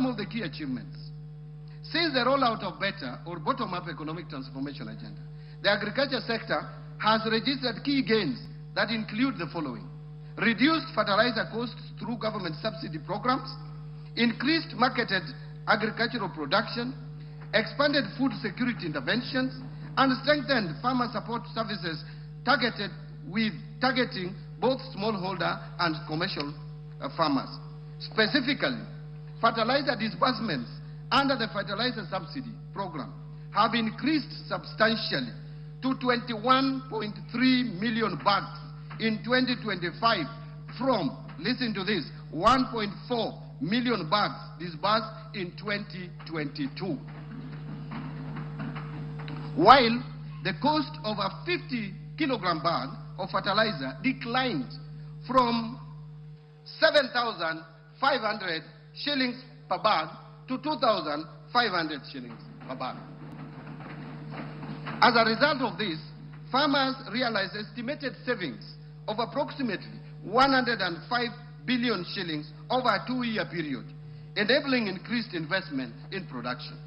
some of the key achievements. Since the rollout of better or bottom-up economic transformation agenda, the agriculture sector has registered key gains that include the following: reduced fertilizer costs through government subsidy programs, increased marketed agricultural production, expanded food security interventions, and strengthened farmer support services targeting both smallholder and commercial farmers. Specifically, fertilizer disbursements under the fertilizer subsidy program have increased substantially to 21.3 million bags in 2025 from, listen to this, 1.4 million bags disbursed in 2022. While the cost of a 50 kilogram bag of fertilizer declined from 7,500 shillings per bag to 2,500 shillings per bag. As a result of this, farmers realized estimated savings of approximately 105 billion shillings over a 2-year period, enabling increased investment in production.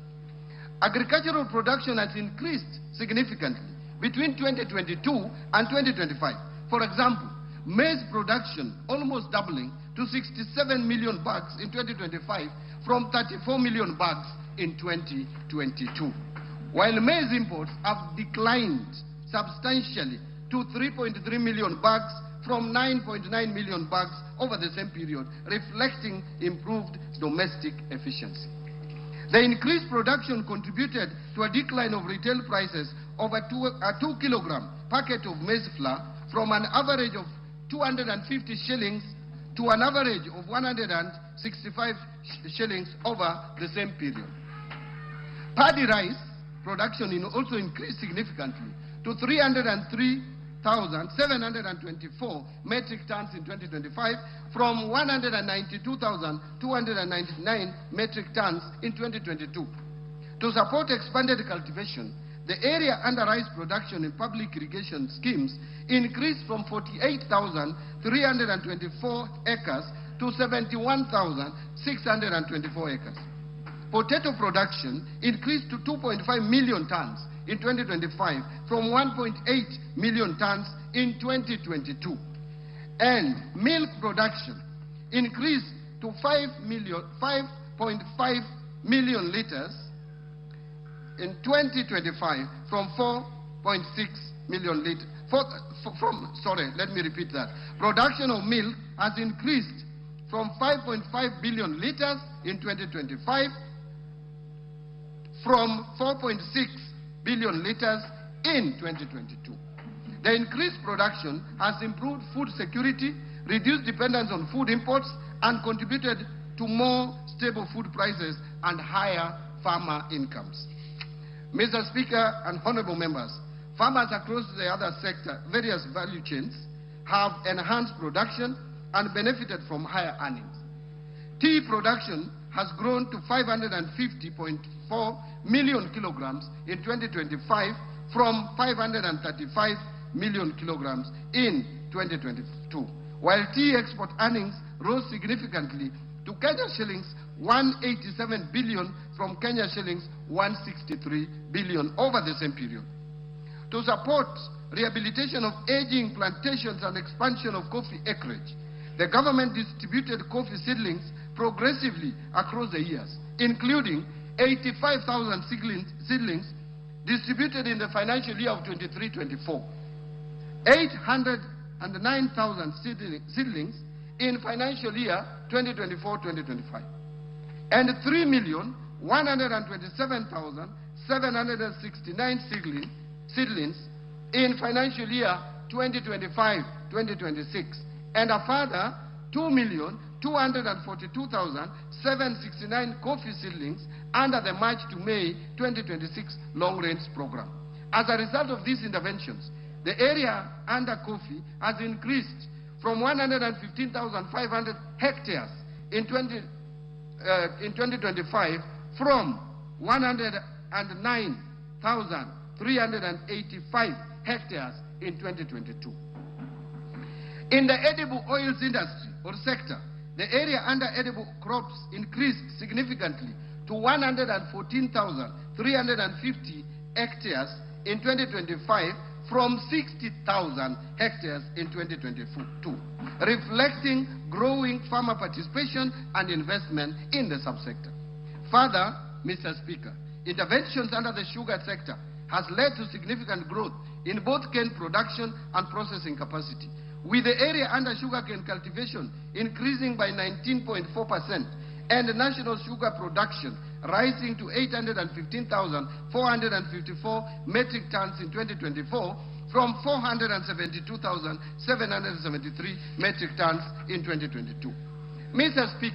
Agricultural production has increased significantly between 2022 and 2025. For example, maize production almost doubling to 67 million bags in 2025 from 34 million bags in 2022. While maize imports have declined substantially to 3.3 million bags from 9.9 million bags over the same period, reflecting improved domestic efficiency. The increased production contributed to a decline of retail prices of a 2 kilogram packet of maize flour from an average of 250 shillings to an average of 165 shillings over the same period. Paddy rice production also increased significantly to 303,724 metric tons in 2025 from 192,299 metric tons in 2022. To support expanded cultivation, the area under rice production in public irrigation schemes increased from 48,324 acres to 71,624 acres. Potato production increased to 2.5 million tons in 2025 from 1.8 million tons in 2022. And milk production increased to 5.5 million liters in 2025 from 4.6 million liters. Let me repeat that. Production of milk has increased from 5.5 billion liters in 2025 from 4.6 billion liters in 2022. The increased production has improved food security, reduced dependence on food imports, and contributed to more stable food prices and higher farmer incomes. Mr. Speaker and honorable members, farmers across the other sector, various value chains, have enhanced production and benefited from higher earnings. Tea production has grown to 550.4 million kilograms in 2025 from 535 million kilograms in 2022, while tea export earnings rose significantly to Kenya shillings 187 billion from Kenya shillings 163 billion over the same period. To support rehabilitation of aging plantations and expansion of coffee acreage, the government distributed coffee seedlings progressively across the years, including 85,000 seedlings distributed in the financial year of 23-24, 809,000 seedlings in financial year 2024-2025, and 3,127,769 seedlings in financial year 2025-2026, and a further 2,242,769 coffee seedlings under the March to May 2026 long-range program. As a result of these interventions, the area under coffee has increased from 115,500 hectares in 2025 from 109,385 hectares in 2022. In the edible oils industry or sector, The area under edible crops increased significantly to 114,350 hectares in 2025 from 60,000 hectares in 2022, reflecting growing farmer participation and investment in the subsector. Further, Mr. Speaker, interventions under the sugar sector has led to significant growth in both cane production and processing capacity, with the area under sugarcane cultivation increasing by 19.4% and the national sugar production rising to 815,454 metric tons in 2024 from 472,773 metric tons in 2022. Mr. Speaker,